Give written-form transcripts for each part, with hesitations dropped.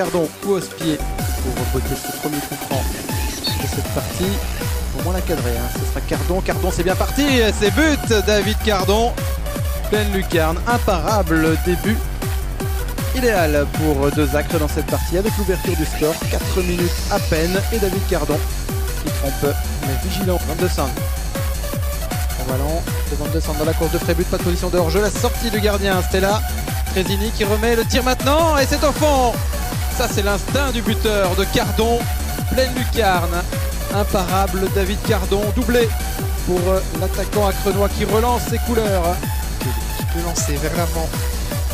Cardon ou Ospier pour botter ce premier coup franc de cette partie. Au moins la cadrer, hein. Ce sera Cardon. Cardon, c'est bien parti. C'est but, David Cardon. Pleine lucarne, imparable début. Idéal pour deux acres dans cette partie avec l'ouverture du score. 4 minutes à peine et David Cardon qui trompe mais vigilant. 22 centres. Au ballon, c'est 22 centres dans la course de Frébut, pas de position de hors-jeu. La sortie du gardien, Stella Trésini qui remet le tir maintenant et c'est au fond. Ça c'est l'instinct du buteur de Cardon. Pleine lucarne, imparable David Cardon, doublé pour l'attaquant acrenois qui relance ses couleurs. Qui peut lancer vers l'avant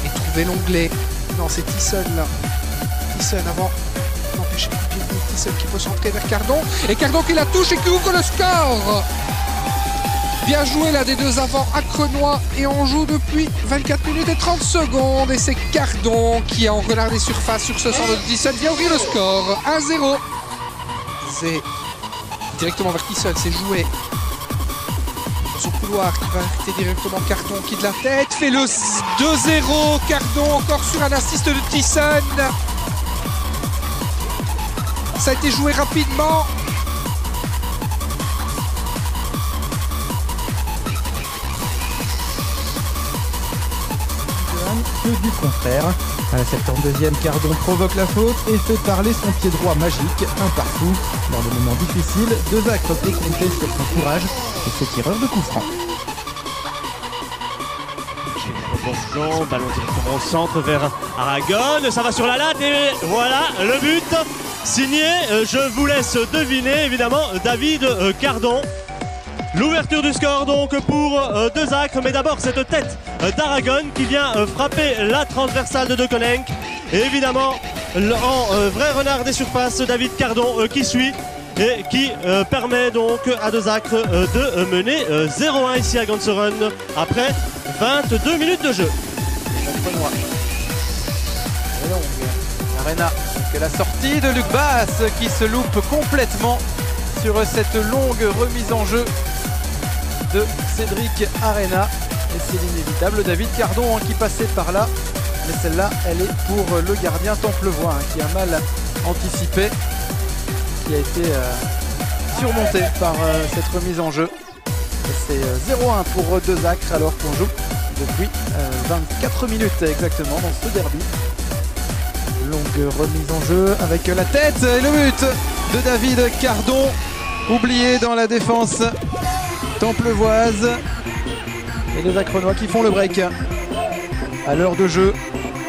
et trouver l'onglet. Non, c'est Thyssen là. Thyssen avant d'empêcher le pied de Thyssen qui peut centrer vers Cardon. Et Cardon qui la touche et qui ouvre le score. Bien joué là des deux avants acrenois et on joue depuis 24 minutes et 30 secondes. Et c'est Cardon qui est en renard des surfaces sur ce centre de Thyssen vient ouvrir le score. 1-0. C'est directement vers Thyssen, c'est joué. Son couloir qui va arrêter directement Cardon qui de la tête fait le 2-0. Cardon encore sur un assist de Thyssen. Ça a été joué rapidement. Que du contraire. À la 72e, Cardon provoque la faute et fait parler son pied droit magique, un partout. Dans des moments difficiles, deux acres peut compter sur son courage et ses tireurs de coups francs. Bonjour, ballon directement au centre vers Aragon, ça va sur la latte et voilà le but signé, je vous laisse deviner évidemment David Cardon. L'ouverture du score donc pour deux acres, mais d'abord cette tête d'Aragon qui vient frapper la transversale de De Koninck. Et évidemment, en vrai renard des surfaces, David Cardon qui suit et qui permet donc à deux acres de mener 0-1 ici à Ganseren après 22 minutes de jeu. Arena, que la sortie de Luc Basse qui se loupe complètement sur cette longue remise en jeu de Cédric Arena. Et c'est l'inévitable David Cardon qui passait par là. Mais celle-là, elle est pour le gardien Templevoix qui a mal anticipé, qui a été surmonté par cette remise en jeu. Et c'est 0-1 pour deux acres alors qu'on joue depuis 24 minutes exactement dans ce derby. Longue remise en jeu avec la tête et le but de David Cardon. Oublié dans la défense templevoise. Et les acrenois qui font le break à l'heure de jeu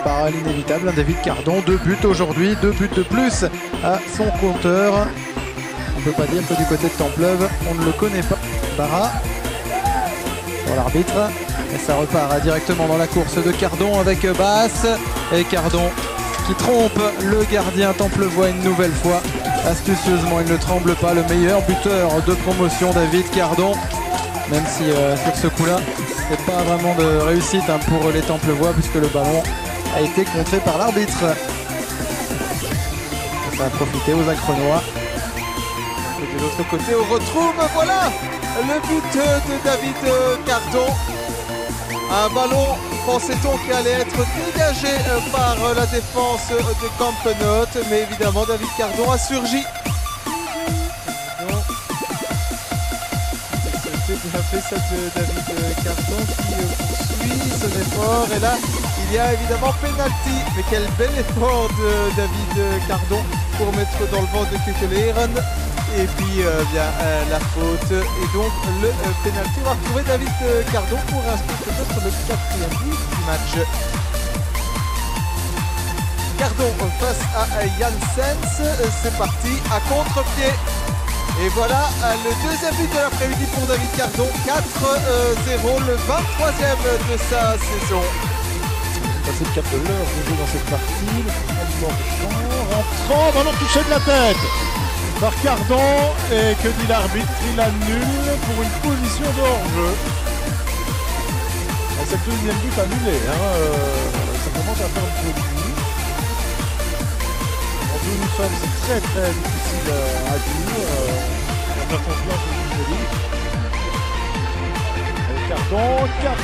par l'inévitable David Cardon. 2 buts aujourd'hui, 2 buts de plus à son compteur. On ne peut pas dire que du côté de Templeuve, on ne le connaît pas. Barra pour l'arbitre. Et ça repart directement dans la course de Cardon avec Basse. Et Cardon qui trompe le gardien Templevoix une nouvelle fois. Astucieusement, il ne tremble pas. Le meilleur buteur de promotion, David Cardon. Même si sur ce coup-là, c'est pas vraiment de réussite pour les Templevoix puisque le ballon a été contré par l'arbitre. Ça a profité aux acrenois. Et de l'autre côté, on retrouve, voilà, le but de David Cardon. Un ballon, pensait-on, qui allait être dégagé par la défense de Campenot, mais évidemment David Cardon a surgi. Il a fait ça de David Cardon qui poursuit son effort et là il y a évidemment penalty, mais quel bel effort de David Cardon pour mettre dans le vent de Kekeleren. Et puis la faute et donc le penalty. On va retrouver David Cardon pour inscrire peut-être le 4e but du match. Cardon face à Janssens, c'est parti à contre-pied. Et voilà le deuxième but de l'après-midi pour David Cardon. 4-0, le 23e de sa saison. C'est le cap de l'heure de jouer dans cette partie. Le rentrant, ballon touché de la tête par Cardon. Et que dit l'arbitre? Il annule pour une position de hors-jeu. C'est le deuxième but annulé. Ça commence à faire un peu de bruit. D'où nous sommes, c'est très difficile à dire. On a confiance au jeu. Cardon, la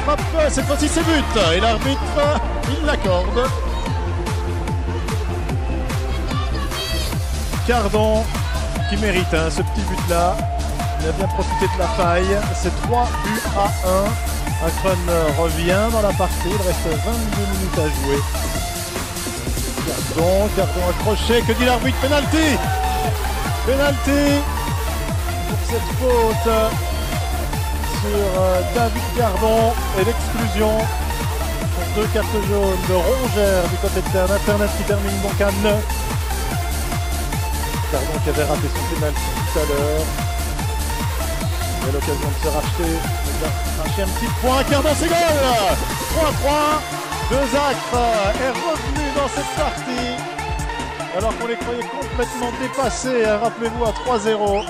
frappe, cette fois-ci c'est but. Et l'arbitre, il l'accorde. Cardon qui mérite ce petit but-là. Il a bien profité de la faille. C'est 3 buts à 1. Akron revient dans la partie. Il reste 22 minutes à jouer. Cardon accroché. Que dit l'arbitre? Penalty! Penalty pour cette faute sur David Cardon et l'exclusion pour 2 cartes jaunes de Rongère du côté de Internet qui termine donc à 9. Cardon qui avait raté son penalty tout à l'heure. Il a l'occasion de se racheter un petit point. Cardon, c'est goal! 3-3. Dezacre est revenu dans cette partie alors qu'on les croyait complètement dépassés, rappelez-vous, à 3-0.